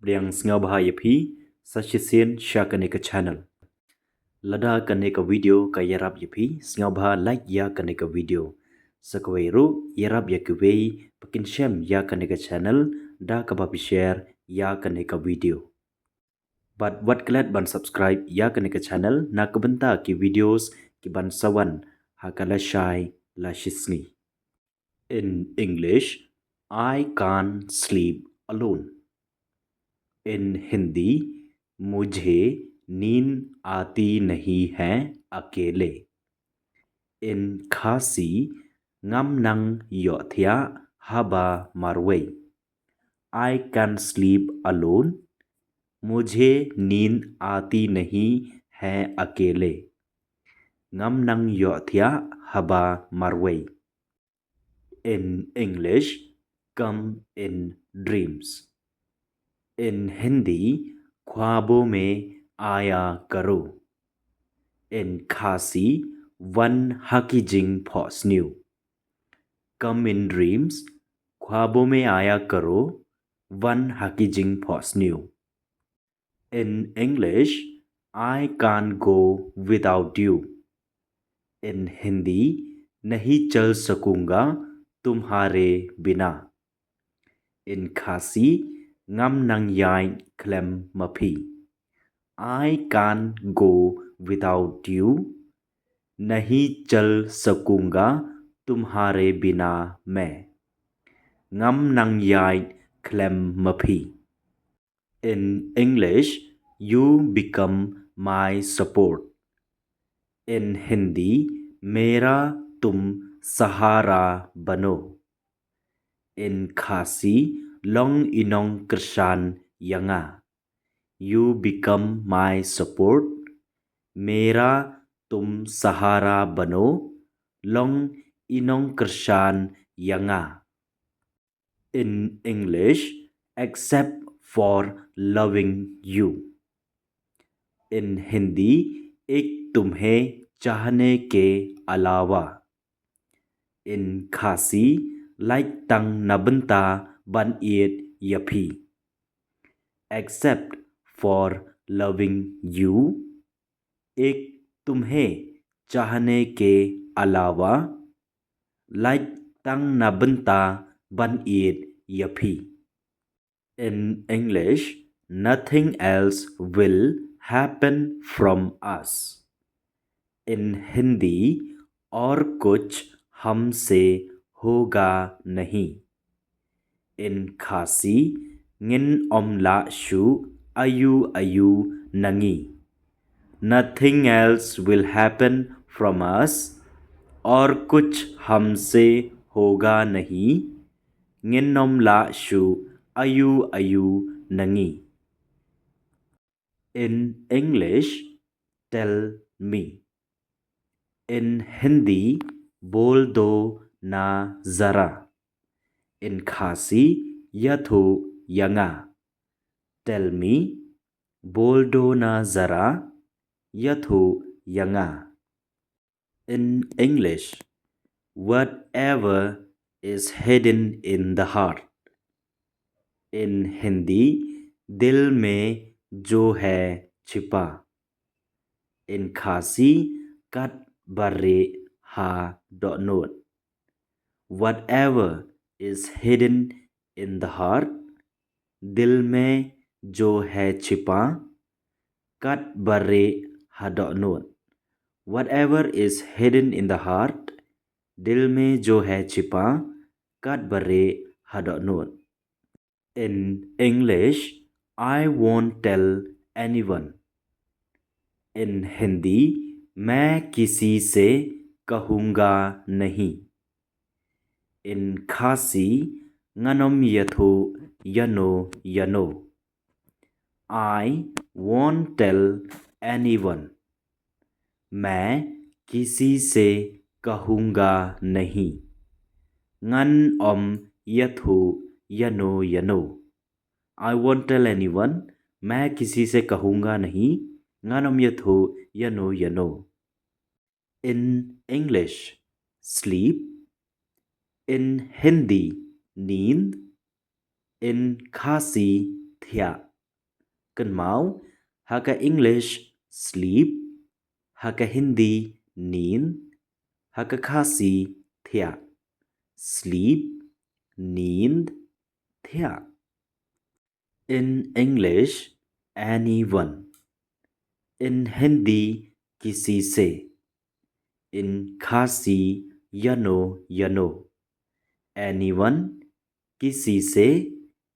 Briang Sngaw Bahai Yapi, Sachisian Shakanika channel. Lada Kaneka video Kayarab Yapi, Sngaw Baha like ya Kaneka video. Sakweru, Yarab Yakuwei, Pakin Shem ya Kaneka channel, Da Kababi share ya Kaneka video. But what glad ban subscribe ya Kaneka channel, na kabanta ki videos ki ban sawan, Hakala Shai La Shisni. In English, I can't sleep alone. In Hindi, मुझे नींद आती नहीं है अकेले. In Khasi, ngam nang yothia haba marway. I can sleep alone. मुझे नींद आती नहीं है अकेले. Ngam nang yothia haba marway. In English, come in dreams. In Hindi, ख्वाबों में आया करो. In Khasi, one hakijing phosnew. Come in dreams, ख्वाबों में आया करो. One hakijing phosnew. In English, I can't go without you. In Hindi, नहीं चल सकूंगा तुम्हारे बिना. In Khasi, ngam nang yai klem mapi. I can't go without you. नहीं चल सकूंगा तुम्हारे बिना मैं. Ngam nang yai klem mapi. In English, you become my support. In Hindi, मेरा तुम सहारा बनो. In Khasi, long inong kersan yanga. You become my support. मेरा तुम सहारा बनो. long inong kersan yanga. In English, except for loving you. In Hindi, एक तुम्हें चाहने के अलावा. In Khasi, like tang nabenta ban iet yapi. Except for loving you. एक तुम्हें चाहने के अलावा. like tang nabenta ban iet yapi. In English, nothing else will happen from us. In Hindi, और कुछ हमसे होगा नहीं. In Khasi, ngin omla shu ayu ayu nangi. Nothing else will happen from us. और कुछ हमसे होगा नहीं. ngin omla shu ayu ayu nangi. In English, tell me. In Hindi, बोल दो ना जरा. In Khasi, यथो यंगा. Tell me, बोल दो ना जरा. यथो यंगा. In English, whatever is hidden in the heart. In Hindi, दिल में जो है छिपा. In Khasi, kat barre ha dot note. Whatever is hidden in the heart. दिल में जो है छिपा. kat barre ha dot note. Whatever is hidden in the heart. दिल में जो है छिपा. kat barre ha dot note. In English, I won't tell anyone. In Hindi, मैं किसी से कहूँगा नहीं. In Khasi, nganom yatho yano yano. I won't tell anyone. मैं किसी से कहूँगा नहीं. Ngan om yatho yano yano. I won't tell anyone. मैं किसी से कहूँगा नहीं. Nganam yatho yano yano. In English, sleep. In Hindi, नींद. In Khasi, thya. kan mau ha ka English sleep ha ka Hindi नींद ha ka Khasi thia sleep नींद thia. In English anyone, in Hindi किसी से, in Khasi yano anyone किसी से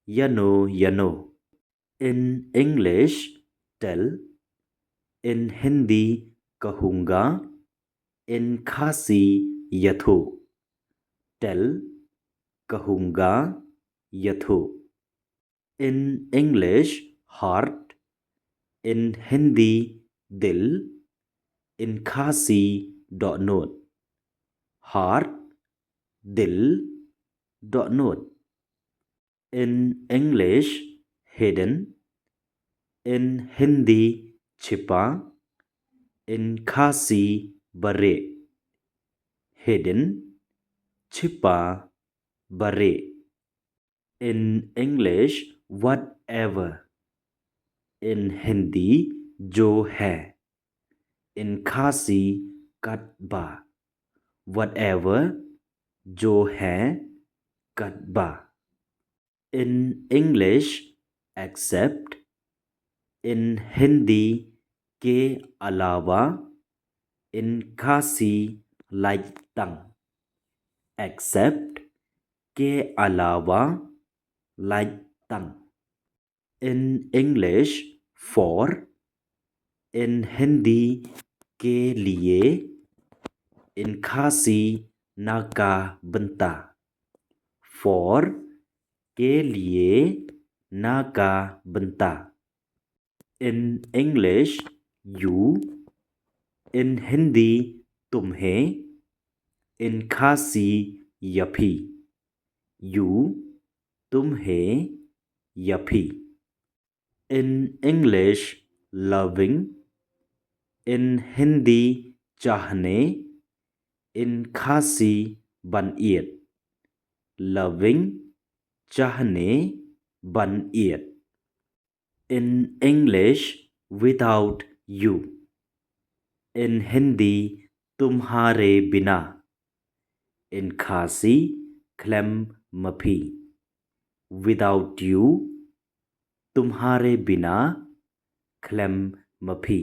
yano. In English tell, in Hindi कहूँगा, in Khasi यथो tell कहूँगा यथो. In English heart, in Hindi दिल, in Khasi dot note heart दिल dot note. In English hidden, in Hindi छिपा, in Khasi बरे hidden छिपा बरे. In English whatever, in Hindi जो है, in Khasi katba whatever जो है katba. In English except, in Hindi के अलावा, in Khasi like tongue except के अलावा like tongue. In English for, in Hindi के लिए, in Khasi नाका बनता for के लिए नाका बनता. In English you, in Hindi तुम्हें, in Khasi यफी you तुम्हें यफी. In English loving, in Hindi चाहने, in Khasi बनियत loving चाहने बनियत. In English without you, in Hindi तुम्हारे बिना, in Khasi klem mafi without you तुम्हारे बिना klem mafi.